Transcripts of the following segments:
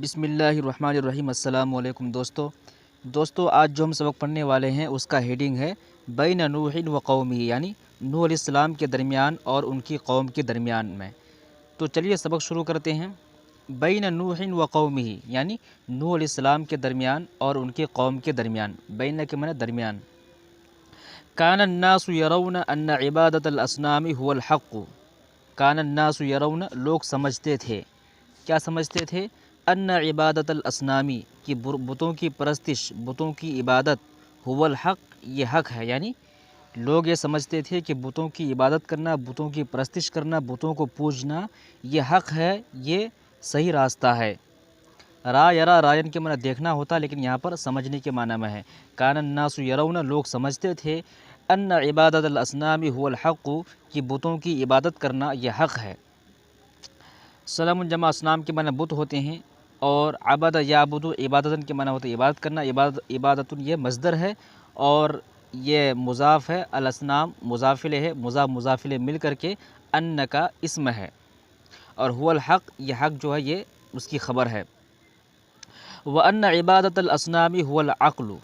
بسم اللہ الرحمن الرحیم۔ السلام علیکم دوستو آج جو ہم سبق پڑھنے والے ہیں اس کا ہیڈنگ ہے بین نوح و قومہ، یعنی نوح علیہ السلام کے درمیان اور ان کی قوم کے درمیان میں۔ تو چلیے سبق شروع کرتے ہیں۔ بین نوح و قومہ یعنی نوح علیہ السلام کے درمیان اور ان کے قوم کے درمیان، بین کے معنی درمیان۔ کان الناس یرون ان عبادت الاصنام هو الحق، کان الناس یرون لوگ سمجھتے تھے، کیا سمجھتے تھے؟ ان عبادت الاصنامی کہ بتوں کی پرستش، بتوں کی عبادت، هو الحق یہ حق ہے، یعنی لوگ یہ سمجھتے تھے کہ بتوں کی عبادت کرنا، بتوں کی پرستش کرنا، بتوں کو پوجنا یہ حق ہے، یہ صحیح راستہ ہے۔ را یرا رائن کے معنی دیکھنا ہوتا، لیکن یہاں پر سمجھنے کے معنی میں ہے۔ کان الناس یرون لوگ سمجھتے تھے، ان عبادت الاصنام هو الحق کہ بتوں کی عبادت کرنا یہ حق ہے۔ صنم جمع اصنام کے معنی بت ہوتے ہیں، اور عبد یعبد عبادتن کے معنی ہوتے ہیں عبادت کرنا، عبادتن یہ مصدر ہے اور یہ مضاف ہے، الاصنام مضاف الیہ ہے، مضاف الیہ مل کر کے ان کا اسم ہے، اور هو الحق یہ حق جو ہے یہ اس کی خبر ہے۔ وَأَنَّ عِبَادَةَ الْأَصْنَامِ هُوَ الْعَقْلُ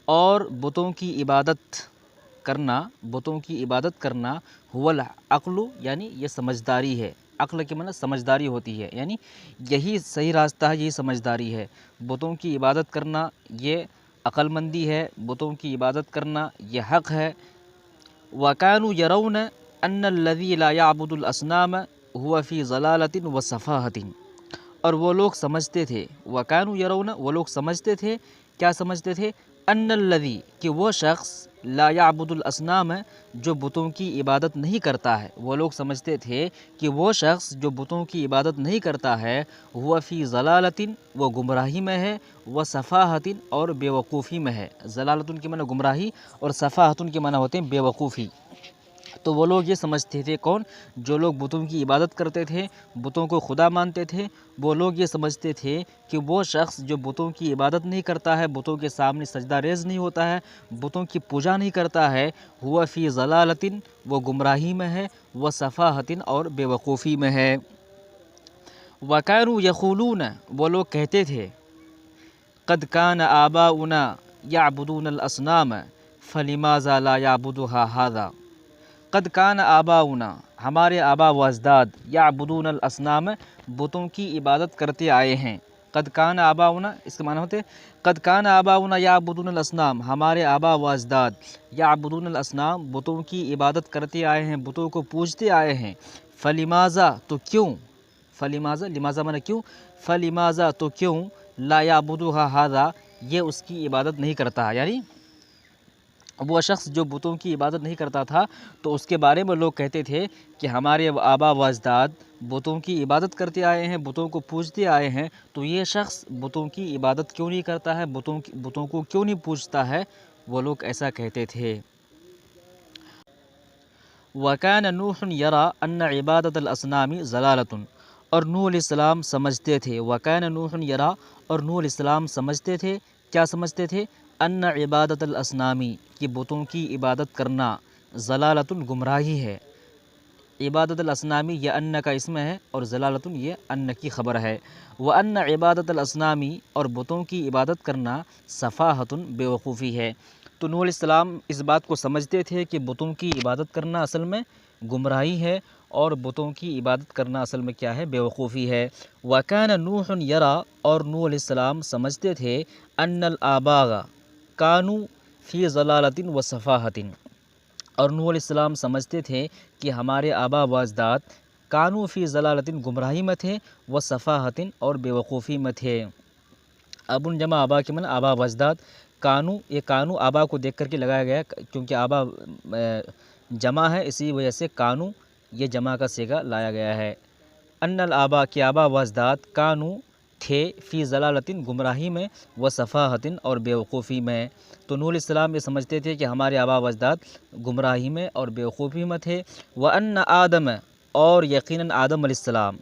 اور بتوں کی عبادت کرنا، بتوں کی عبادت کرنا هُوَ الْعَقْلُ یعنی یہ سمجھداری ہے۔ عقل کے معنی سمجھداری ہوتی ہے، یعنی یہی صحیح راستہ ہے، یہی سمجھداری ہے۔ بتوں کی عبادت کرنا یہ عقل مندی ہے، بتوں کی عبادت کرنا یہ حق ہے۔ وَكَانُوا يَرَوْنَ أَنَّ الَّذِي لَا يَعْبُدُ الْأَصْنَامَ هُوَ فِي ضَلَالَةٍ وَسَفَاهَةٍ اور وہ لوگ سمجھتے تھے، وَكَانُوا يَرَوْنَ وہ لوگ سمجھتے تھے، کیا سمجھتے تھے؟ أَنَّ الَّذِي کہ وہ شخص لا يعبد الاصنام جو بتوں کی عبادت نہیں کرتا ہے، وہ لوگ سمجھتے تھے کہ وہ شخص جو بتوں کی عبادت نہیں کرتا ہے، هو فی ضلالۃ وہ گمراہی میں ہے، وصفاہۃ اور بے وقوفی میں ہے۔ ضلالۃ کے معنی گمراہی اور صفاہۃ کے معنی ہوتے ہیں بے وقوفی۔ تو وہ لوگ یہ سمجھتے تھے، کون؟ جو لوگ بتوں کی عبادت کرتے تھے، بتوں کو خدا مانتے تھے، وہ لوگ یہ سمجھتے تھے کہ وہ شخص جو بتوں کی عبادت نہیں کرتا ہے، بتوں کے سامنے سجدہ ریز نہیں ہوتا ہے، بتوں کی پوجا نہیں کرتا ہے، ہوا فی ضلالۃ وہ گمراہی میں ہے، وہ صفاہۃ اور بے وقوفی میں ہے۔ وَكَانُوا يَقُولُونَ وہ لوگ کہتے تھے، قد کان آباؤنا یعبدون الاصنام فلماذا لا یعبدها هذا قد کان آباؤنا ہمارے آبا و اجداد یعبدون الاصنام بتوں کی عبادت کرتے آئے ہیں۔ قد کان آباؤنا اس کے معنی ہوتے قد کان آباؤنا یعبدون الاصنام ہمارے آبا و اجداد یعبدون الاصنام بتوں کی عبادت کرتے آئے ہیں، بتوں کو پوجتے آئے ہیں۔ فلماذا تو کیوں، فلماذا لماذا معنی کیوں، فلماذا تو کیوں، لا یعبدها هذا یہ اس کی عبادت نہیں کرتا، یعنی وہ شخص جو بتوں کی عبادت نہیں کرتا تھا تو اس کے بارے میں لوگ کہتے تھے کہ ہمارے آبا و اجداد بتوں کی عبادت کرتے آئے ہیں، بتوں کو پوجتے آئے ہیں، تو یہ شخص بتوں کی عبادت کیوں نہیں کرتا ہے، بتوں کو کیوں نہیں پوجتا ہے، وہ لوگ ایسا کہتے تھے۔ وَكَانَ نُوحٌ يَرَى أَنَّ عِبَادَةَ الْأَصْنَامِ ضَلَالَةٌ اور نوح علیہ السلام سمجھتے تھے، وَكَانَ نُوحٌ يَرَى اور نوح علیہ السلام سمجھتے تھے، کیا سمجھتے تھے؟ ان عبادت الاصنامی کہ بتوں کی عبادت کرنا ضلالۃ گمراہی ہے۔ عبادت الاصنامی یہ ان کا اسم ہے اور ضلالۃ یہ ان کی خبر ہے۔ وان عبادت الاصنامی اور بتوں کی عبادت کرنا صفاہۃ بے وقوفی ہے۔ تو نوح علیہ السلام اس بات کو سمجھتے تھے کہ بتوں کی عبادت کرنا اصل میں گمراہی ہے، اور بتوں کی عبادت کرنا اصل میں کیا ہے؟ بے وقوفی ہے۔ وَكَانَ نُوحٌ يَرَى اور نوح علیہ السلام سمجھتے تھے ان الآباء کانوا فی ضلالۃ وصفاہۃ اور نوح علیہ السلام سمجھتے تھے کہ ہمارے آبا و اجداد کانوا فی ضلالۃ گمراہی میں تھے، وصفاہۃ اور بے وقوفی میں تھے۔ ابن جمع آبا کے معنی آبا و اجداد، کانو یہ کانو آبا کو دیکھ کر کے لگایا گیا کیونکہ آبا جمع ہے، اسی وجہ سے کانو یہ جمع کا صیغہ لایا گیا ہے۔ ان الآباء کے آبا و اجداد کانو تھے فی ضلالۃ گمراہی میں، وصفاہۃ اور بے وقوفی میں۔ تو نوح علیہ السلام یہ سمجھتے تھے کہ ہمارے آبا و اجداد گمراہی میں اور بے وقوفی میں تھے۔ وَأَنَّ آدم اور یقیناً آدم علیہ السلام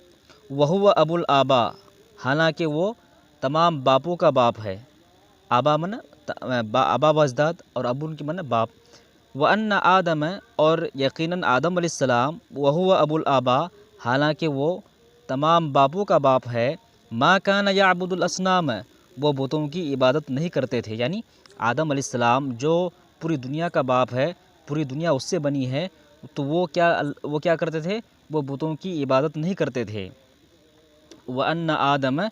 وَهُوَ أَبُو الْآبَاء حالانکہ وہ تمام باپوں کا باپ ہے۔ آبا من آبا و اجداد اور ابو ان کی من باپ۔ وَأَنَّ آدم اور یقیناً آدم علیہ السلام وَهُوَ أَبُو الْآبَاء حالانکہ وہ تمام باپوں کا باپ ہے۔ ما کان یعبد الاسنام، وہ بتوں کی عبادت نہیں کرتے تھے، یعنی آدم علیہ السلام جو پوری دنیا کا باپ ہے، پوری دنیا اس سے بنی ہے، تو وہ کیا کرتے تھے؟ وہ بتوں کی عبادت نہیں کرتے تھے۔ وَأَنَّ آدَمَ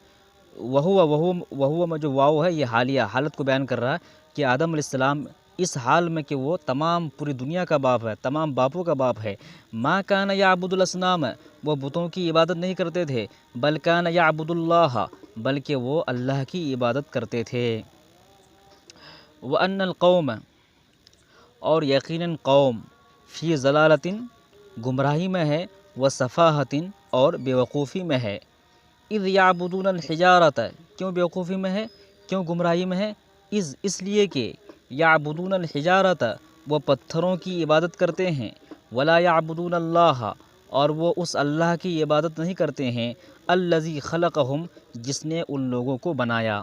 وَهُوَ جو واو ہے یہ حالیہ حالت کو بیان کر رہا ہے کہ آدم علیہ السلام اس حال میں کہ وہ تمام پوری دنیا کا باپ ہے، تمام باپوں کا باپ ہے۔ ما کان یعبد الاسنام، وہ بتوں کی عبادت نہیں کرتے تھے، بل کان یعبد اللہ، بلکہ وہ اللہ کی عبادت کرتے تھے۔ وَأَنَّ الْقَوْمَ، اور یقیناً قوم، فی ضلالۃ، گمراہی میں ہے، وصفاحۃ، اور بیوقوفی میں ہے۔ اذ یعبدون الحجارۃ، کیوں بیوقوفی میں ہے، کیوں گمراہی میں ہے؟ اس لیے کہ یعبدون الحجارۃ، وہ پتھروں کی عبادت کرتے ہیں، ولا یعبدون اللہ، اور وہ اس اللہ کی عبادت نہیں کرتے ہیں، الذی خلقہم، جس نے ان لوگوں کو بنایا۔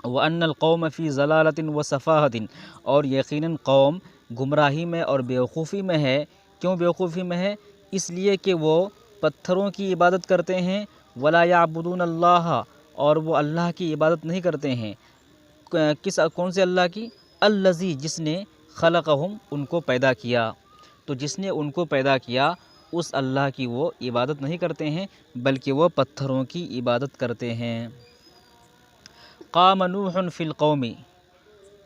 وَأَنَّ الْقَوْمَ فِي ضَلَالَةٍ وَصَفَاحَةٍ، اور یقیناً قوم گمراہی میں اور بیوقوفی میں ہے۔ کیوں بیوقوفی میں ہے؟ اس لیے کہ وہ پتھروں کی عبادت کرتے ہیں، ولا یعبدون اللہ، اور وہ اللہ کی عبادت نہیں کرتے ہیں۔ کون سے اللہ کی؟ الذی، جس نے خلقہم، ان کو پیدا کیا۔ تو جس نے ان کو پیدا کیا اس اللہ کی وہ عبادت نہیں کرتے ہیں، بلکہ وہ پتھروں کی عبادت کرتے ہیں۔ قام نوح فی القوم،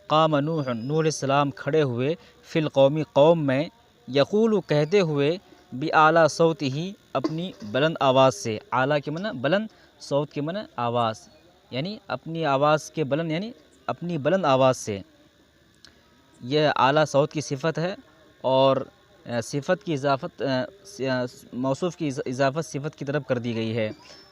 قام نوح، نوح علیہ السلام کھڑے ہوئے، فی القوم، قوم میں، یقول، کہتے ہوئے، بِاعلیٰ صوتہ، اپنی بلند آواز سے۔ اعلیٰ کے معنی بلند، صوت کے معنی آواز، یعنی اپنی آواز کے بلند، یعنی اپنی بلند آواز سے۔ یہ اعلیٰ صوت کی صفت ہے، اور صفت کی اضافت، موصوف کی اضافت صفت کی طرف کر دی گئی ہے۔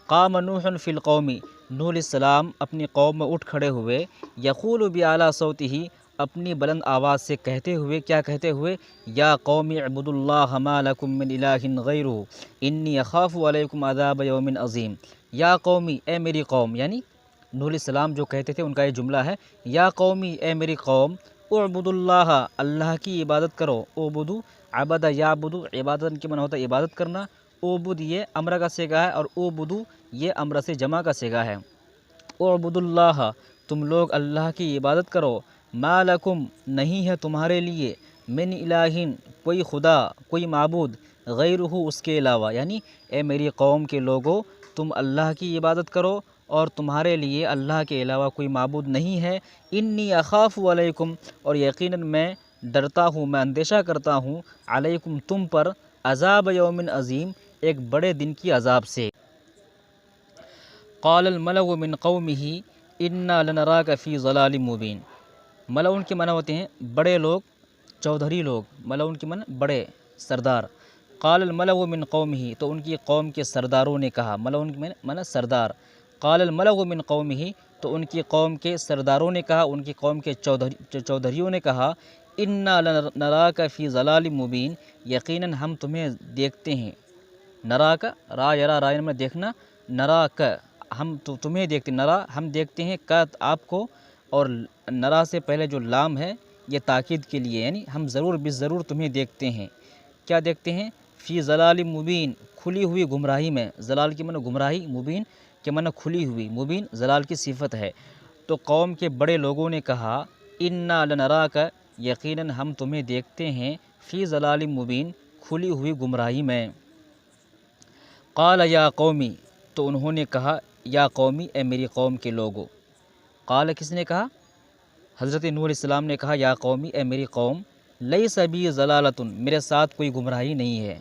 قام نوح فی القوم، نوح علیہ السلام اپنی قوم میں اٹھ کھڑے ہوئے، یقول باعلیٰ صوتہ، اپنی بلند آواز سے کہتے ہوئے، کیا کہتے ہوئے؟ یا قوم اعبدوا اللہ ما لکم من الہ غیرہ انی اخاف علیکم عذاب یوم عظیم۔ یا قومی، اے میری قوم، یعنی نوح علیہ السلام جو کہتے تھے ان کا یہ جملہ ہے، یا قومی، اے میری قوم، اعبدوا اللہ، اللہ کی عبادت کرو۔ اعبدو، عبد یعبد، عبادت کے معنی ہوتا ہے عبادت کرنا۔ اعبد یہ امر کا صیغہ ہے، اور اعبدو یہ امر سے جمع کا صیغہ ہے۔ اعبدوا اللہ، تم لوگ اللہ کی عبادت کرو، ما لکم، نہیں ہے تمہارے لیے، من الہ، کوئی خدا، کوئی معبود، غیرہ، اس کے علاوہ، یعنی اے میری قوم کے لوگو، تم اللہ کی عبادت کرو، اور تمہارے لیے اللہ کے علاوہ کوئی معبود نہیں ہے۔ انی اخاف علیکم، اور یقیناً میں ڈرتا ہوں، میں اندیشہ کرتا ہوں، علیکم، تم پر، عذاب یوم عظیم، ایک بڑے دن کی عذاب سے۔ قال الملأ من قومه انا لنراک فی ضلال مبین۔ ملعون کے معنی ہوتے ہیں بڑے لوگ، چودھری لوگ، ملعون کے معنی بڑے، سردار۔ قال الملأ من قومه، تو ان کی قوم کے سرداروں نے کہا، ملعون کے معنی سردار۔ قال الملأ من قومه، تو ان کی قوم کے سرداروں نے کہا، ان کی قوم کے چودھریوں نے کہا، انا لنراک فی ضلال مبین، یقیناً ہم تمہیں دیکھتے ہیں، نراک، را یرا، را میں دیکھنا، نراک، ہم تمہیں دیکھتے، نرا، ہم دیکھتے ہیں، کا آپ کو، اور نرا سے پہلے جو لام ہے یہ تاکید کے لیے، یعنی ہم ضرور بالضرور تمہیں دیکھتے ہیں۔ کیا دیکھتے ہیں؟ فی ضلال مبین، کھلی ہوئی گمراہی میں۔ ضلال کی معنی گمراہی، مبین کے معنی کھلی ہوئی، مبین ضلال کی صفت ہے۔ تو قوم کے بڑے لوگوں نے کہا، انا لنراک، یقیناً ہم تمہیں دیکھتے ہیں، فی ضلال مبین، کھلی ہوئی گمراہی میں۔ قال یا قومی، تو انہوں نے کہا، یا قومی، اے میری قوم کے لوگو۔ قال کس نے کہا؟ حضرت نوح علیہ السلام نے کہا، یا قومی، اے میری قوم، لیس بی ضلالۃ، میرے ساتھ کوئی گمراہی نہیں ہے،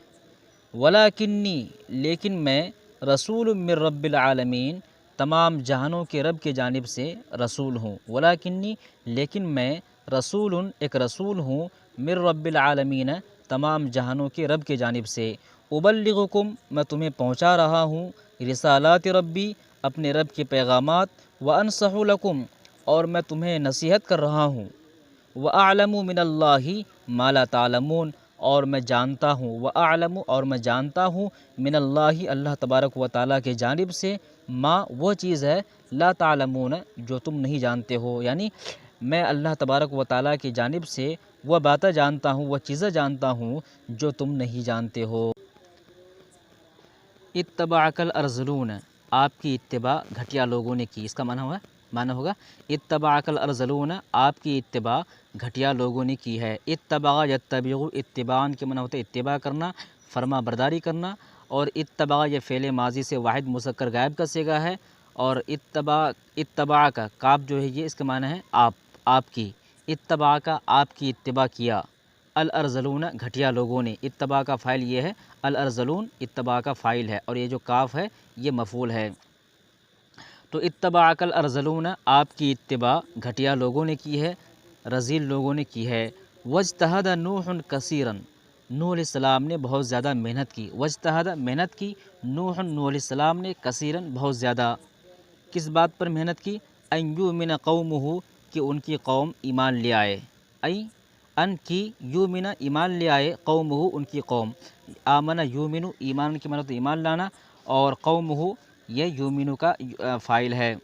ولکنی، لیکن میں، رسول من رب العالمین، تمام جہانوں کے رب کی جانب سے رسول ہوں، ولکنی، لیکن میں، رسول، ایک رسول ہوں، من رب العالمین، تمام جہانوں کے رب کی جانب سے، ابلغکم، میں تمہیں پہنچا رہا ہوں، رسالات ربی، اپنے رب کے پیغامات، وانصح لکم، اور میں تمہیں نصیحت کر رہا ہوں، واعلم من اللہ ما لا تعلمون، اور میں جانتا ہوں، واعلم، اور میں جانتا ہوں، من اللہ، اللہ تبارک و تعالیٰ کے جانب سے، ما، وہ چیز ہے، لا تعلمون، جو تم نہیں جانتے ہو، یعنی میں اللہ تبارک و تعالیٰ کی جانب سے وہ باتیں جانتا ہوں، وہ چیزیں جانتا ہوں جو تم نہیں جانتے ہو۔ اتبعک الارذلون، آپ کی اتباع گھٹیا لوگوں نے کی۔ اس کا معنی ہوگا اتبعک الارذلون، آپ کی اتباع گھٹیا لوگوں نے کی ہے۔ اتبع یتبع، اتباعن کے معنی ہوتا ہے اتباع کرنا، فرما برداری کرنا، اور اتبع یہ فعل ماضی سے واحد مذکر غائب کا صیغہ ہے، اور اتبع کا کاف جو ہے یہ اس کے معنی ہے آپ کی، اتبع کا آپ کی اتباع کیا، الارذلون گھٹیا لوگوں نے، اتباع کا فاعل یہ ہے، الارذلون اتباع کا فاعل ہے، اور یہ جو کاف ہے یہ مفعول ہے۔ تو اتبعک الارذلون، آپ کی اتباع گھٹیا لوگوں نے کی ہے، رذیل لوگوں نے کی ہے۔ واجتہد نوح کثیرا، نوح علیہ السلام نے بہت زیادہ محنت کی، واجتہد محنت کی، نوح علیہ السلام نے کثیرا بہت زیادہ، کس بات پر محنت کی؟ ان یؤمن قومہ، کہ ان کی قوم ایمان لے آئے، ان کی یؤمن ایمان لے آئے، قومہ ان کی قوم، آمن یؤمن ایمان کی معنی ایمان لانا، اور قومہ یہ یؤمن کا فاعل ہے۔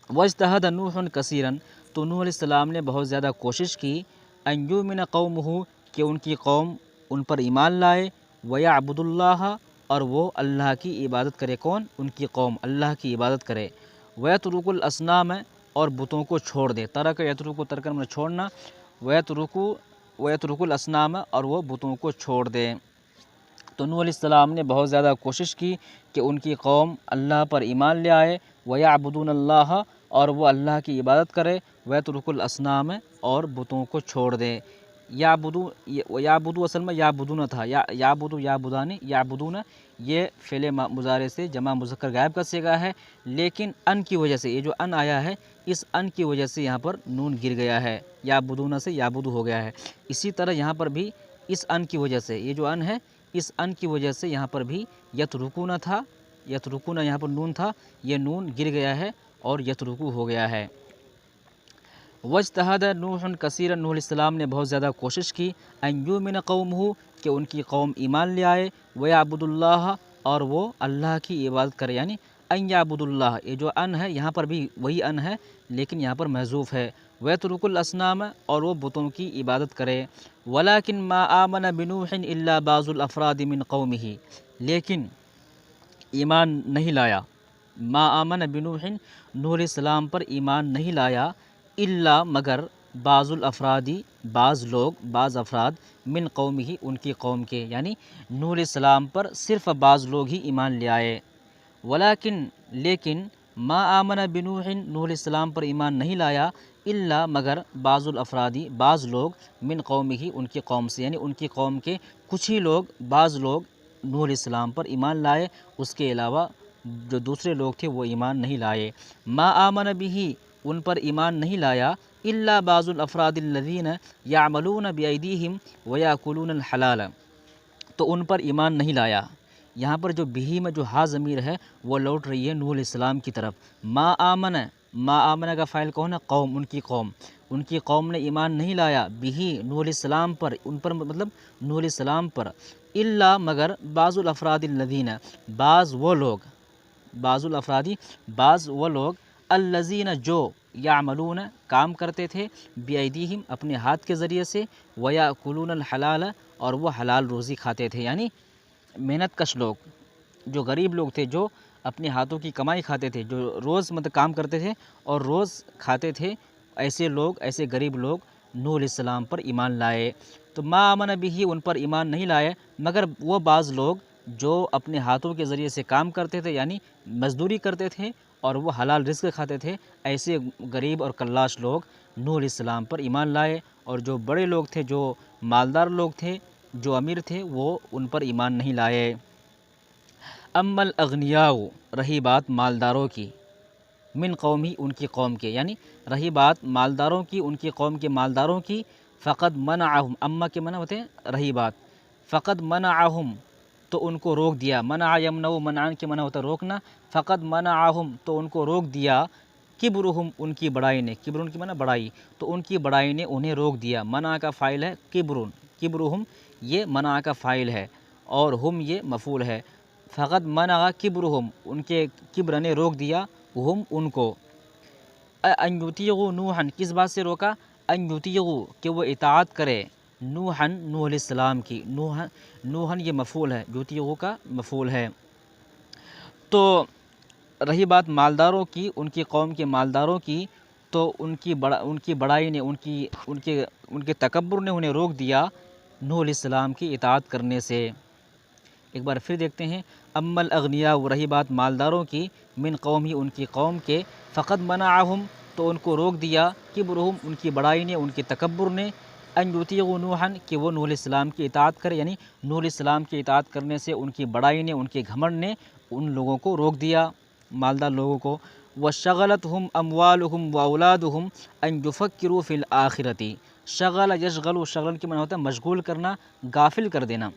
واجتہد نوح کثیرا، تو نوح علیہ السلام نے بہت زیادہ کوشش کی، ان یؤمن قومہ، کہ ان کی قوم ان پر ایمان لائے، ویعبد اللہ، اور وہ اللہ کی عبادت کرے، کون؟ ان کی قوم اللہ کی عبادت کرے، ویترک الاصنام، اور بتوں کو چھوڑ دے، ترک یترک ترکن میں چھوڑنا، ویترک الاصنام، اور وہ بتوں کو چھوڑ دے۔ تو نوح علیہ السلام نے بہت زیادہ کوشش کی کہ ان کی قوم اللہ پر ایمان لے آئے، ویعبدون اللہ، اور وہ اللہ کی عبادت کرے، ویترک الاصنام، اور بتوں کو چھوڑ دے۔ یعبدو اصل میں یعبدون تھا، یعبدو یعبدان یعبدون، یہ فعل مضارع سے جمع مذکر غائب کا صیغہ ہے، لیکن ان کی وجہ سے، یہ جو ان آیا ہے اس ان کی وجہ سے یہاں پر نون گر گیا ہے، یعبدون سے یعبدو ہو گیا ہے۔ اسی طرح یہاں پر بھی اس ان کی وجہ سے، یہ جو ان ہے اس ان کی وجہ سے یہاں پر بھی یترکون تھا، یترکون یہاں پر نون تھا، یہ نون گر گیا ہے اور یترکو ہو گیا ہے۔ واجتہد نوح کثیرا، نوح علیہ السلام نے بہت زیادہ کوشش کی، ان یؤمن قومہ، کہ ان کی قوم ایمان لے آئے، ویعبد اللہ، اور وہ اللہ کی عبادت کرے، یعنی ان یعبد اللہ، یہ جو ان ہے یہاں پر بھی وہی ان ہے لیکن یہاں پر محذوف ہے، ویترک الاصنام، اور وہ بتوں کی عبادت کرے، ولکن ما آمن بنوح الا بعض الافراد من قومہ، لیکن ایمان نہیں لایا، ما آمن بنوح، نوح علیہ السلام پر ایمان نہیں لایا، الا مگر بعض الافرادی، بعض لوگ، بعض افراد، من قومہ ان کی قوم کے، یعنی نوح علیہ السلام پر صرف بعض لوگ ہی ایمان لے آئے، لیکن ما آمن بنوح، نوح علیہ السلام پر ایمان نہیں لایا، الا مگر بعض الافرادی، بعض لوگ، من قومہ ان کی قوم سے، یعنی ان کی قوم کے کچھ ہی لوگ، بعض لوگ نوح علیہ السلام پر ایمان لائے، اس کے علاوہ جو دوسرے لوگ تھے وہ ایمان نہیں لائے۔ ما آمن بہ، ان پر ایمان نہیں لایا، الا بعض الافراد الذین یعملون بایدیہم ویاکلون الحلال، تو ان پر ایمان نہیں لایا۔ یہاں پر جو بھی میں جو ہا ضمیر ہے وہ لوٹ رہی ہے نوح علیہ السلام کی طرف۔ ما آمن کا فاعل کون ہے؟ قوم، ان کی قوم نے ایمان نہیں لایا، بھی نوح علیہ السلام پر، ان پر مطلب نوح علیہ السلام پر، الا مگر بعض الافراد الذین، بعض وہ لوگ، الذین جو، یعملون کام کرتے تھے، بایدیہم اپنے ہاتھ کے ذریعے سے، ویاکلون الحلال اور وہ حلال روزی کھاتے تھے، یعنی محنت کش لوگ، جو غریب لوگ تھے، جو اپنے ہاتھوں کی کمائی کھاتے تھے، جو روز کام کرتے تھے اور روز کھاتے تھے، ایسے لوگ، ایسے غریب لوگ نوح علیہ السلام پر ایمان لائے۔ تو ما آمن بہ، ان پر ایمان نہیں لائے مگر وہ بعض لوگ جو اپنے ہاتھوں کے ذریعے سے کام کرتے تھے، یعنی مزدوری کرتے تھے اور وہ حلال رزق کھاتے تھے، ایسے غریب اور کلاش لوگ نوح علیہ السلام پر ایمان لائے، اور جو بڑے لوگ تھے، جو مالدار لوگ تھے، جو امیر تھے، وہ ان پر ایمان نہیں لائے۔ اما الاغنیاء، رہی بات مالداروں کی، من قومی ان کی قوم کے، یعنی رہی بات مالداروں کی، ان کی قوم کے مالداروں کی، فقد منعہم، اما کے منع ہوتے ہیں رہی بات، فقد منعہم تو ان کو روک دیا، منع یمنع منعان کے منع ہوتا ہے روکنا، فقد منعہم تو ان کو روک دیا، کبرہم ان کی بڑائی نے، کبر ان کی منع بڑائی، تو ان کی بڑائی نے انہیں روک دیا، منع کا فاعل ہے کبرہم، یہ منع کا فاعل ہے اور ہم یہ مفعول ہے، فقد منع کبرہم ان کے کبر نے روک دیا، ہم ان کو، ان یطیعوا نوحا کس بات سے روکا؟ ان یطیعوا کہ وہ اطاعت کرے، نوحا نوح علیہ السلام کی، نوحا یہ مفعول ہے، یطیعوا کا مفعول ہے۔ تو رہی بات مالداروں کی، ان کی قوم کے مالداروں کی، تو ان کی بڑائی نے، ان کے تکبر نے انہیں روک دیا نوح علیہ السلام کی اطاعت کرنے سے۔ ایک بار پھر دیکھتے ہیں، اما الاغنیاء، رہی بات مالداروں کی، من قومی، ان کی قوم کے، فقد منعہم، تو ان کو روک دیا، کبرہم، ان کی بڑائی نے، ان کے تکبر نے، ان یطیعوا نوحا، کہ وہ نوح علیہ السلام کی اطاعت کرے، یعنی نوح علیہ السلام کی اطاعت کرنے سے ان کی بڑائی نے، ان کے گھمنڈ نے ان لوگوں کو روک دیا، مالدار لوگوں کو۔ وشغلتہم اموالہم واولادہم ان یفکروا فی الآخرۃ، شغل یشغل، شغل کے معنی ہوتا ہے مشغول کرنا، غافل کر دینا۔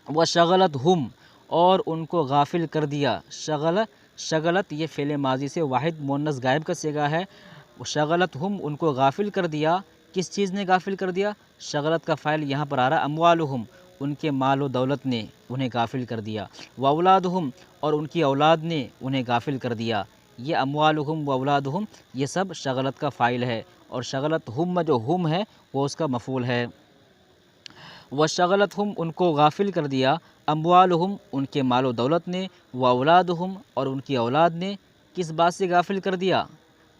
وشغلتہم، اور ان کو غافل کر دیا، شغلت یہ فعل ماضی سے واحد مؤنث غائب کا صیغہ ہے۔ شغلتہم، ان کو غافل کر دیا، کس چیز نے غافل کر دیا؟ شغلت کا فاعل یہاں پر آ رہا ہے اموالہم، ان کے مال و دولت نے انہیں غافل کر دیا، واولادہم، اور ان کی اولاد نے انہیں غافل کر دیا۔ یہ اموالہم واولادہم یہ سب شغلت کا فاعل ہے، اور شغلتہم جو ہم ہے وہ اس کا مفعول ہے۔ وشغلتہم، ان کو غافل کر دیا، اموالہم، ان کے مال و دولت نے، واولادہم، اور ان کی اولاد نے، کس بات سے غافل کر دیا؟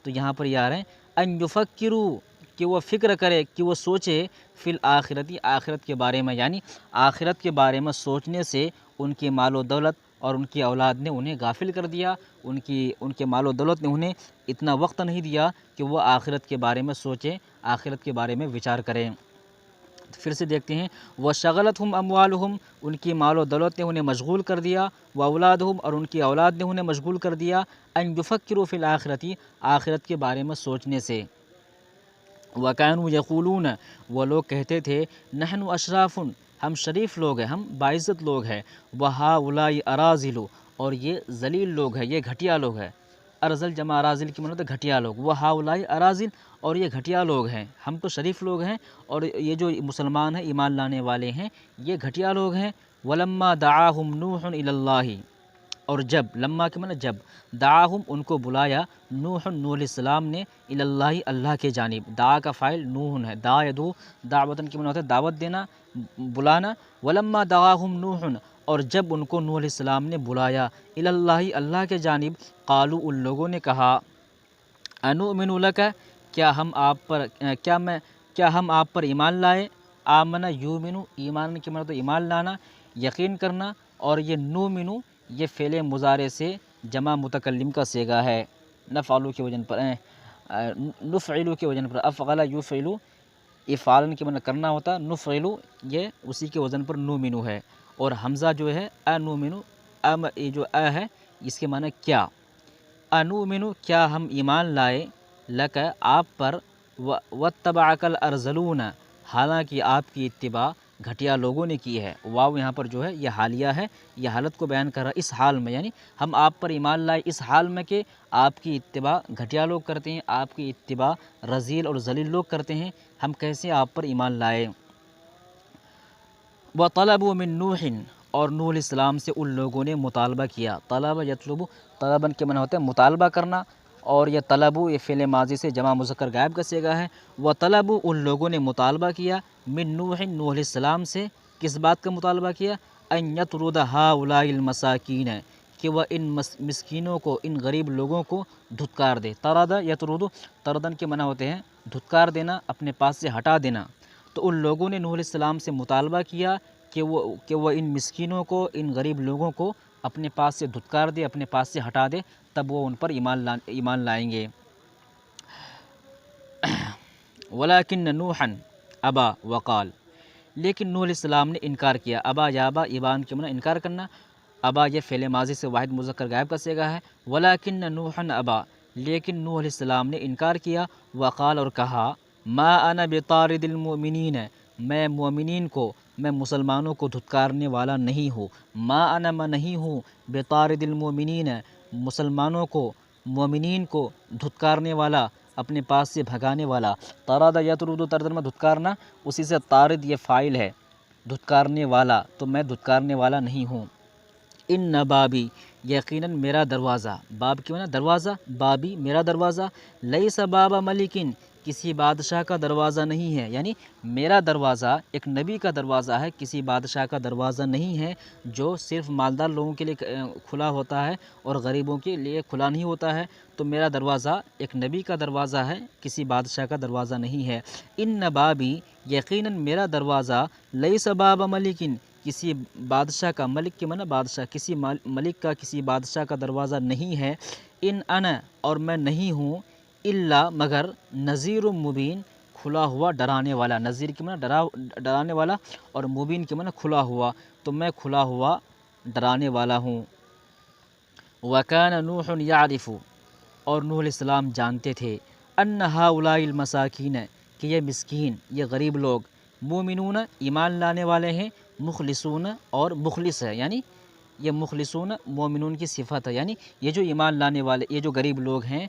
تو یہاں پر یہ آ رہے ہیں ان یفکروا، کہ وہ فکر کرے، کہ وہ سوچے، فی الآخرۃ، آخرت کے بارے میں، یعنی آخرت کے بارے میں سوچنے سے ان کے مال و دولت اور ان کی اولاد نے انہیں غافل کر دیا، ان کے مال و دولت نے انہیں اتنا وقت نہیں دیا کہ وہ آخرت کے بارے میں سوچیں، آخرت کے بارے میں وچار کریں۔ پھر سے دیکھتے ہیں، وشغلتہم اموالہم، ان کی مال و دولت نے انہیں مشغول کر دیا، واولادہم، اور ان کی اولاد نے انہیں مشغول کر دیا، ان یفکروا فی الآخرۃ، آخرت کے بارے میں سوچنے سے۔ وَكَانُوا يَقُولُونَ، وہ لوگ کہتے تھے، نحن اشراف، ہم شریف لوگ ہیں، ہم باعزت لوگ ہیں، وَهَؤُلَاءِ أَرَاذِلُ، اور یہ ذلیل لوگ ہیں، یہ گھٹیا لوگ ہیں۔ ارذل جمع اراذل کی معنی ہے گھٹیا لوگ، وَهَؤُلَاءِ أَرَاذِلُ، اور یہ گھٹیا لوگ ہیں، ہم تو شریف لوگ ہیں، اور یہ جو مسلمان ہیں، ایمان لانے والے ہیں، یہ گھٹیا لوگ ہیں۔ وَلَمَّا دَعَاهُمْ نُوحٌ إِلَى اللَّهِ، اور جب، لما کے معنی جب، دعاہم، ان کو بلایا، نوح علیہ السلام نے، الی اللہ، اللہ کے جانب، دعا کا فاعل نوح ہے، دعا یدعو، دعوتن کے معنی ہوتا ہے دعوت دینا، بلانا۔ ولما دعاہم نوح، اور جب ان کو نوح علیہ السلام نے بلایا، الی اللہ، اللہ کے جانب، قالوا، ان لوگوں نے کہا، انؤمن لک، کیا ہم آپ پر ایمان لائے؟ آمن یؤمن، ایمان کے معنی تو ایمان لانا، یقین کرنا، اور یہ نؤمن یہ فعل مضارع سے جمع متکلم کا صیغہ ہے، نفعلو کے وزن پر، نفعلو کے وزن پر، افعل یفعل، افعالن کے معنی کرنا ہوتا ہے، نفعلو یہ اسی کے وزن پر نؤمن ہے، اور حمزہ جو ہے انؤمن، یہ جو ہے اس کے معنی کیا، انؤمن، کیا ہم ایمان لائے، لک، آپ پر، واتبعک الارذلون، حالانکہ آپ کی اتباع گھٹیا لوگوں نے کی ہے۔ واو یہاں پر جو ہے یہ حالیہ ہے، یہ حالت کو بیان کر رہا ہے، اس حال میں، یعنی ہم آپ پر ایمان لائے اس حال میں کہ آپ کی اتباع گھٹیا لوگ کرتے ہیں، آپ کی اتباع رذیل اور ذلیل لوگ کرتے ہیں، ہم کیسے آپ پر ایمان لائے۔ وَطَلَبُوا مِن نُوحٍ، اور نوح علیہ السلام سے ان لوگوں نے مطالبہ کیا، طلب یطلب، طلباً کے معنی ہوتا ہے مطالبہ کرنا، اور یہ طلبو یہ فعل ماضی سے جمع مذکر غائب کا صیغہ ہے۔ وَطَلَبُوا، ان لوگوں نے مطالبہ کیا، من نوح، نوح علیہ السلام سے، کس بات کا مطالبہ کیا؟ ان یطرد هؤلاء المساکین، کہ وہ ان مسکینوں کو، ان غریب لوگوں کو دھتکار دے۔ طرد یطرد، طردن کے معنی ہوتے ہیں دھتکار دینا، اپنے پاس سے ہٹا دینا۔ تو ان لوگوں نے نوح علیہ السلام سے مطالبہ کیا کہ وہ ان مسکینوں کو، ان غریب لوگوں کو اپنے پاس سے دھتکار دے، اپنے پاس سے ہٹا دے، تب وہ ان پر ایمان لائیں گے۔ وَلَكِنَّ نُوحًا أَبَى وَقَالَ، لیکن نوح علیہ السلام نے انکار کیا، ابا یا ابا، ایبان کے معنی انکار کرنا، ابا یہ فعل ماضی سے واحد مذکر غائب کا صیغہ ہے۔ وَلَكِنَّ نُوحًا أَبَى، لیکن نوح علیہ السلام نے انکار کیا، وقال، اور کہا، ما انا بطارد المؤمنین، میں مومنین کو، میں مسلمانوں کو دھتکارنے والا نہیں ہوں، ما انا، میں نہیں ہوں، بطارد المؤمنین، مسلمانوں کو، مومنین کو دھتکارنے والا، اپنے پاس سے بھگانے والا۔ طرد یطرد، طرد میں دھتکارنا، اسی سے طارد یہ فاعل ہے، دھتکارنے والا، تو میں دھتکارنے والا نہیں ہوں۔ ان بابی، یقیناً میرا دروازہ، باب کی معنی دروازہ، بابی میرا دروازہ، لیس باب ملکن، کسی بادشاہ کا دروازہ نہیں ہے، یعنی میرا دروازہ ایک نبی کا دروازہ ہے، کسی بادشاہ کا دروازہ نہیں ہے جو صرف مالدار لوگوں کے لیے کھلا ہوتا ہے اور غریبوں کے لیے کھلا نہیں ہوتا ہے۔ تو میرا دروازہ ایک نبی کا دروازہ ہے، کسی بادشاہ کا دروازہ نہیں ہے۔ ان بابی، یقیناً میرا دروازہ، لیس باب ملکن، کسی بادشاہ کا، ملک کے معنی بادشاہ، کسی ملک کا، کسی بادشاہ کا دروازہ نہیں ہے۔ ان انا، اور میں نہیں ہوں، الا مگر، نذیر مبین، کھلا ہوا ڈرانے والا۔ نذیر کے معنی ڈرانے والا، اور مبین کے معنی کھلا ہوا، تو میں کھلا ہوا ڈرانے والا ہوں۔ وَكَانَ نُوحٌ يَعْرِفُ، اور نوح علیہ السلام جانتے تھے، ان هؤلاء المساکین، کہ یہ مسکین، یہ غریب لوگ، مومنون، ایمان لانے والے ہیں، مخلصون، اور مخلص ہے، یعنی یہ مخلصون مومنون کی صفت ہے، یعنی یہ جو ایمان لانے والے، یہ جو غریب لوگ ہیں،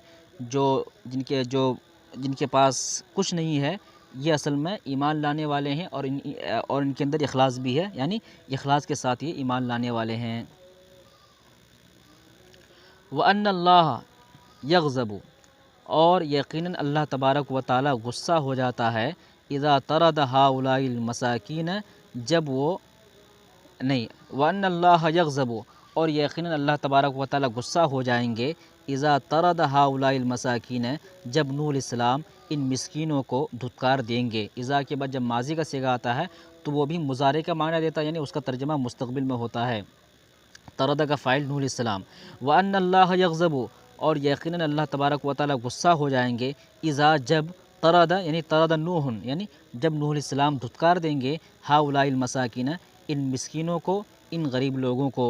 جن کے پاس کچھ نہیں ہے، یہ اصل میں ایمان لانے والے ہیں، اور ان کے اندر اخلاص بھی ہے، یعنی اخلاص کے ساتھ یہ ایمان لانے والے ہیں۔ وَأَنَّ اللَّهَ يَغْضَبُ، اور یقیناً اللہ تبارک و تعالی غصہ ہو جاتا ہے، اذا طرد هؤلاء المساکین، جب وہ نہیں، وَأَنَّ اللَّهَ يَغْضَبُ، اور یقیناً اللہ تبارک و تعالی غصہ ہو جائیں گے، اذا طرد هؤلاء المساکین، جب نوح علیہ السلام ان مسکینوں کو دھتکار دیں گے۔ اذا کے بعد جب ماضی کا صیغہ آتا ہے تو وہ بھی مضارع کا معنی دیتا ہے، یعنی اس کا ترجمہ مستقبل میں ہوتا ہے۔ طرد کا فاعل نوح علیہ السلام۔ وَأَنَّ اللَّهَ يَغْضَبُ، اور یقیناً اللہ تبارک و تعالی غصہ ہو جائیں گے، اذا، جب، طرد، یعنی طرد نوح، یعنی جب نوح علیہ السلام دھتکار دیں گے، هؤلاء المساکین، ان مسکینوں کو، ان غریب لوگوں کو،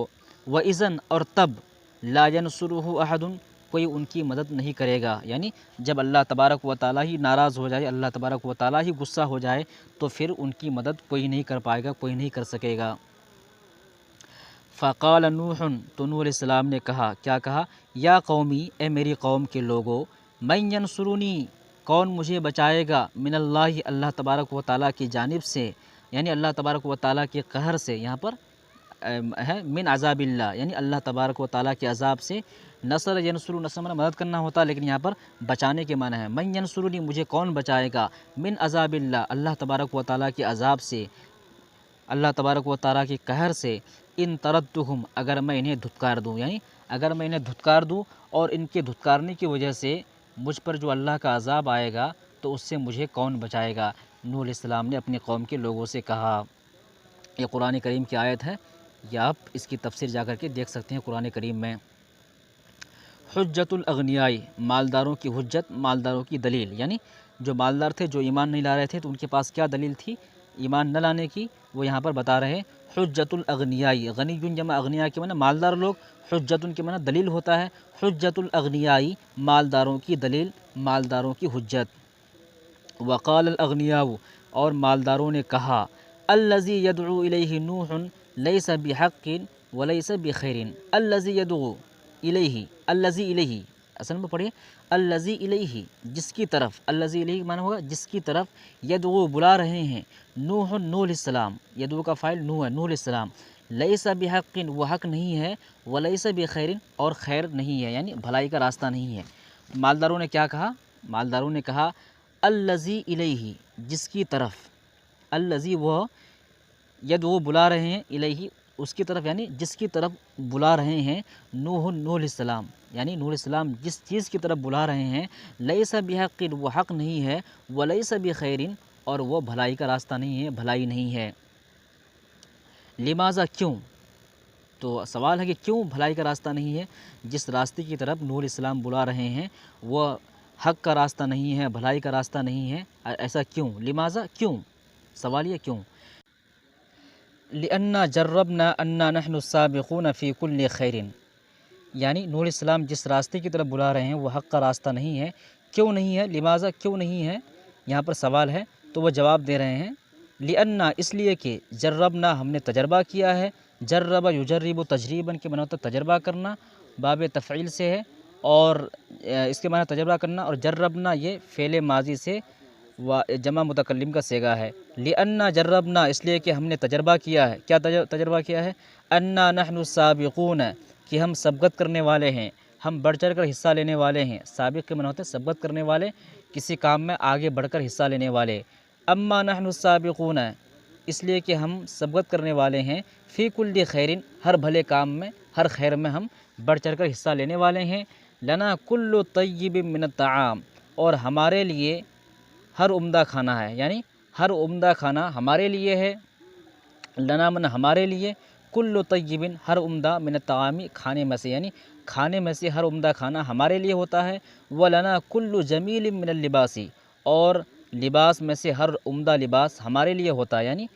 وَإِذًا، اور تب، لا ينصرہ احد، کوئی ان کی مدد نہیں کرے گا، یعنی جب اللہ تبارک و تعالی ہی ناراض ہو جائے، اللہ تبارک و تعالی ہی غصہ ہو جائے، تو پھر ان کی مدد کوئی نہیں کر پائے گا، کوئی نہیں کر سکے گا۔ فقال نوح، تو نوح علیہ السلام نے کہا، کیا کہا، یا قومی، اے میری قوم کے لوگو، من ینصرنی، کون مجھے بچائے گا، من اللہ، اللہ تبارک و تعالیٰ کی جانب سے، یعنی اللہ تبارک و تعالیٰ کے قہر سے، یہاں پر ہے من عذاب اللہ، یعنی اللہ تبارک و تعالیٰ کے عذاب سے۔ نصر، ینصر، نصر معنی مدد کرنا ہوتا ہے، لیکن یہاں پر بچانے کے معنی ہے۔ من ینصرنی، مجھے کون بچائے گا، من عذاب اللہ، اللہ تبارک و تعالیٰ کے عذاب سے، اللہ تبارک و تعالیٰ کے قہر سے، ان طردتہم، اگر میں انہیں دھتکار دوں، یعنی اگر میں انہیں دھتکار دوں اور ان کے دھتکارنے کی وجہ سے مجھ پر جو اللہ کا عذاب آئے گا تو اس سے مجھے کون بچائے گا۔ نوح علیہ السلام نے اپنی قوم کے لوگوں سے کہا۔ یہ قرآن کریم کی آیت ہے، یا آپ اس کی تفسیر جا کر کے دیکھ سکتے ہیں قرآن کریم میں۔ حجت الاغنیاء، مالداروں کی حجت، مالداروں کی دلیل، یعنی جو مالدار تھے، جو ایمان نہیں لا رہے تھے، تو ان کے پاس کیا دلیل تھی ایمان نہ لانے کی، وہ یہاں پر بتا رہے ہیں۔ حجت الاغنیاء، غنی جمع اغنیاء کے معنی مالدار لوگ، حجت کے معنی دلیل ہوتا ہے۔ حجت الاغنیاء، مالداروں کی دلیل، مالداروں کی حجت۔ وقال الاغنیاء، اور مالداروں نے کہا، الذی یدعو الیہ نوح لیس بحق ولیس بخیر، الذی یدعو الیہ، الذی الیہ، اصل میں پڑھیے، الذی الیہ، جس کی طرف، الذی الیہ معنی ہوگا جس کی طرف، یدعو، بلا رہے ہیں، نوح، نوح علیہ السلام، یدعو کا فاعل نوح ہے، نوح علیہ السلام، لیس بحق، وہ حق نہیں ہے، ولیس بخیر، اور خیر نہیں ہے، یعنی بھلائی کا راستہ نہیں ہے۔ مالداروں نے کیا کہا، مالداروں نے کہا، الذی الیہ، جس کی طرف، الذی، وہ، یدعو، بلا رہے ہیں، الیہ، اس کی طرف، یعنی جس کی طرف بلا رہے ہیں، نوح، نوح علیہ السلام، یعنی نوح علیہ السلام جس چیز کی طرف بلا رہے ہیں، لیس بحق، وہ حق نہیں ہے، ولیس بخیر، اور وہ بھلائی کا راستہ نہیں ہے، بھلائی نہیں ہے۔ لماذا، کیوں، تو سوال ہے کہ کیوں بھلائی کا راستہ نہیں ہے، جس راستے کی طرف نوح علیہ السلام بلا رہے ہیں وہ حق کا راستہ نہیں ہے، بھلائی کا راستہ نہیں ہے، ایسا کیوں، لماذا، کیوں، سوال یہ کیوں۔ لأننا جربنا أننا نحن السابقون في كل خیر، یعنی نوح علیہ السلام جس راستے کی طرف بلا رہے ہیں وہ حق کا راستہ نہیں ہے، کیوں نہیں ہے، لماذا، کیوں نہیں ہے، یہاں پر سوال ہے، تو وہ جواب دے رہے ہیں، لأننا، اس لیے کہ، جربنا، ہم نے تجربہ کیا ہے، جرب یجرب تجریباً کے معنی ہوتا ہے تجربہ کرنا، باب تفعیل سے ہے، اور اس کے معنی تجربہ کرنا، اور جربنا یہ فعل ماضی سے جمع متکلم کا صیغہ ہے۔ لأننا جربنا، اس لیے کہ ہم نے تجربہ کیا ہے، کیا تجربہ کیا ہے، انا نحن السابقون، کہ ہم سبقت کرنے والے ہیں، ہم بڑھ چڑھ کر حصہ لینے والے ہیں۔ سابق کے معنی ہوتے ہیں سبقت کرنے والے، کسی کام میں آگے بڑھ کر حصہ لینے والے۔ اما نحن السابقون، اس لیے کہ ہم سبقت کرنے والے ہیں، فی کل خیر، ہر بھلے کام میں، ہر خیر میں ہم بڑھ چڑھ کر حصہ لینے والے ہیں۔ لنا کل طیب من الطعام، اور ہمارے لیے ہر عمدہ کھانا ہے، یعنی ہر عمدہ کھانا ہمارے لیے ہے۔ لنا من ہمارے لیے، کل طیب ہر عمدہ، من الطعام کھانے میں سے، یعنی کھانے میں سے ہر عمدہ کھانا ہمارے لیے ہوتا ہے۔ وَلَنَا كُلُّ جَمِيلٍ مِّنَ اللِّبَاسِ، اور لباس میں سے ہر عمدہ لباس ہمارے لیے ہوتا ہے، یعنی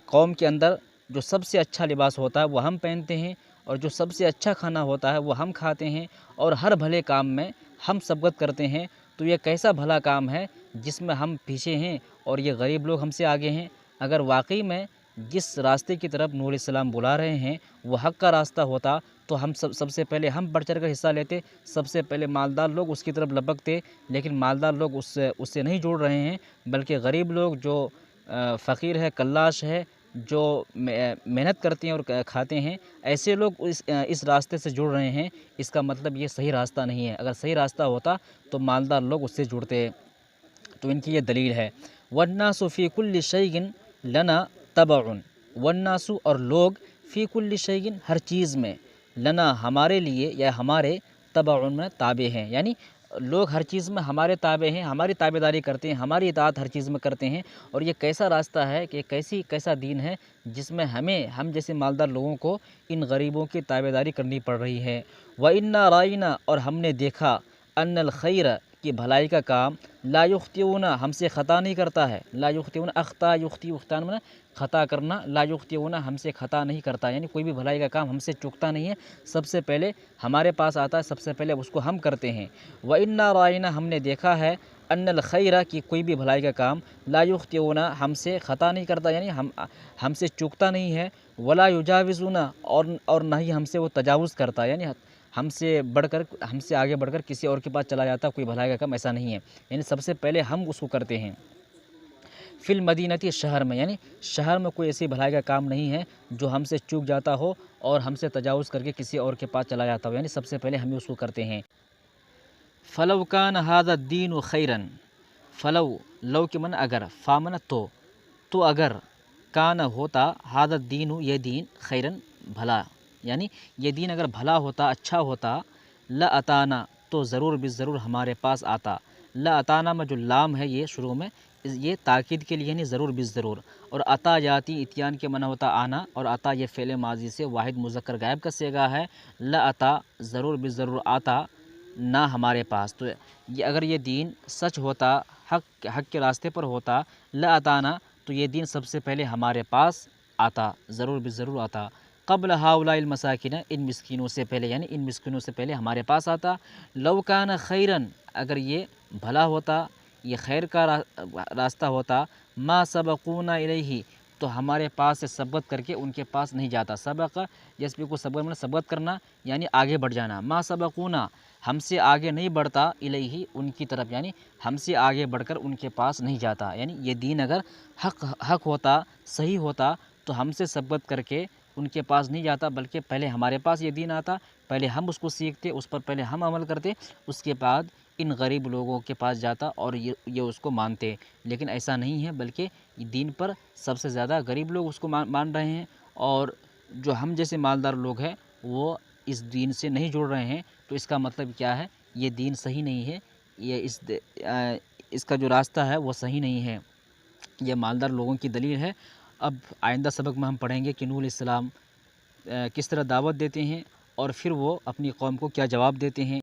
قوم کے اندر جو سب سے اچھا لباس ہوتا ہے وہ ہم پہنتے ہیں، اور جو سب سے اچھا کھانا ہوتا ہے وہ ہم کھاتے ہیں، اور ہر بھلے کام میں ہم سبقت کرتے ہیں۔ تو یہ کیسا بھلا کام ہے جس میں ہم پیچھے ہیں اور یہ غریب لوگ ہم سے آگے ہیں؟ اگر واقعی میں جس راستے کی طرف نور علیہ السلام بلا رہے ہیں وہ حق کا راستہ ہوتا تو ہم سب سے پہلے ہم بڑھ چڑھ کر حصہ لیتے، سب سے پہلے مالدار لوگ اس کی طرف لپکتے، لیکن مالدار لوگ اس سے نہیں جڑ رہے ہیں، بلکہ غریب لوگ جو فقیر ہے، کلاش ہے، جو محنت کرتے ہیں اور کھاتے ہیں، ایسے لوگ اس راستے سے جڑ رہے ہیں۔ اس کا مطلب یہ صحیح راستہ نہیں ہے۔ اگر صحیح راستہ ہوتا تو مالدار لوگ اس سے جڑتے۔ تو ان کی یہ دلیل ہے۔ وَالنَّاسُ فِي كُلِّ شَيْءٍ لَنَا تَبَعٌ، وَالنَّاسُ اور لوگ، فی کل شیء ہر چیز میں، لنا ہمارے لیے یا ہمارے، تبع میں تابع ہیں، یعنی لوگ ہر چیز میں ہمارے تابع ہیں، ہماری تابع داری کرتے ہیں، ہماری اطاعت ہر چیز میں کرتے ہیں۔ اور یہ کیسا راستہ ہے کہ کیسا دین ہے جس میں ہم جیسے مالدار لوگوں کو ان غریبوں کی تابع داری کرنی پڑ رہی ہے۔ وَإِنَّا رَأَيْنَا، اور ہم نے دیکھا، أَنَّ الْخَيْرَ کی بھلائی کا کام، لا یخطئون ہم سے خطا نہیں کرتا ہے۔ لا یخطئون، اخطا یخطی، اختان میں خطا کرنا، لا یخطئون ہم سے خطا نہیں کرتا، یعنی کوئی بھی بھلائی کا کام ہم سے چکتا نہیں ہے، سب سے پہلے ہمارے پاس آتا ہے، سب سے پہلے اس کو ہم کرتے ہیں۔ وَإِنَّا رَأَيْنَا ہم نے دیکھا ہے، أَنَّ الْخَيْرَ کی کوئی بھی بھلائی کا کام، لا یخطئون ہم سے خطا نہیں کرتا، یعنی ہم سے چکتا نہیں ہے۔ ولا یجاوزون اور نہ ہی ہم سے وہ تجاوز کرتا، یعنی ہم سے آگے بڑھ کر کسی اور کے پاس چلا جاتا کوئی بھلائی کا کام، ایسا نہیں ہے، یعنی سب سے پہلے ہم اس کو کرتے ہیں۔ فی المدینتی شہر میں، یعنی شہر میں کوئی ایسی بھلائی کا کام نہیں ہے جو ہم سے چوک جاتا ہو اور ہم سے تجاوز کر کے کسی اور کے پاس چلا جاتا ہو، یعنی سب سے پہلے ہم اس کو کرتے ہیں۔ فلو کان ھذا الدین خیرا، فلو، لو کے من اگر، فامن تو اگر، کان ہوتا، ھذا الدین یہ دین، خیرن بھلا، یعنی یہ دین اگر بھلا ہوتا، اچھا ہوتا، لاتانا تو ضرور بالضرور ہمارے پاس آتا۔ لاتانا میں جو لام ہے یہ شروع میں، یہ تاکید کے لیے نہیں، ضرور بالضرور۔ اور عطا جاتی، اتیان کے معنی ہوتا آنا، اور عطا یہ فعل ماضی سے واحد مذکر غائب کا صیغہ ہے۔ لعطا ضرور بالضرور آتا، نہ ہمارے پاس۔ تو یہ اگر یہ دین سچ ہوتا، حق کے راستے پر ہوتا، لاتانا تو یہ دین سب سے پہلے ہمارے پاس آتا، ضرور بالضرور آتا۔ قبل ہؤلاء المساکین، ان مسکینوں سے پہلے، یعنی ان مسکینوں سے پہلے ہمارے پاس آتا۔ لو کان خیرن، اگر یہ بھلا ہوتا، یہ خیر کا راستہ ہوتا، ما سبقونا الیہ تو ہمارے پاس سے سبقت کر کے ان کے پاس نہیں جاتا۔ سبق جس کو سبقت کرنا یعنی آگے بڑھ جانا، ما سبقونا ہم سے آگے نہیں بڑھتا، الیہ ان کی طرف، یعنی ہم سے آگے بڑھ کر ان کے پاس نہیں جاتا۔ یعنی یہ دین اگر حق ہوتا، صحیح ہوتا تو ہم سے سبقت کر کے ان کے پاس نہیں جاتا، بلکہ پہلے ہمارے پاس یہ دین آتا، پہلے ہم اس کو سیکھتے، اس پر پہلے ہم عمل کرتے، اس کے بعد ان غریب لوگوں کے پاس جاتا اور یہ اس کو مانتے۔ لیکن ایسا نہیں ہے، بلکہ دین پر سب سے زیادہ غریب لوگ اس کو مان رہے ہیں، اور جو ہم جیسے مالدار لوگ ہیں وہ اس دین سے نہیں جڑ رہے ہیں۔ تو اس کا مطلب کیا ہے؟ یہ دین صحیح نہیں ہے، یہ اس کا جو راستہ ہے وہ صحیح نہیں ہے۔ یہ مالدار لوگوں کی دلیل ہے۔ اب آئندہ سبق میں ہم پڑھیں گے کہ نوح علیہ السلام کس طرح دعوت دیتے ہیں اور پھر وہ اپنی قوم کو کیا جواب دیتے ہیں۔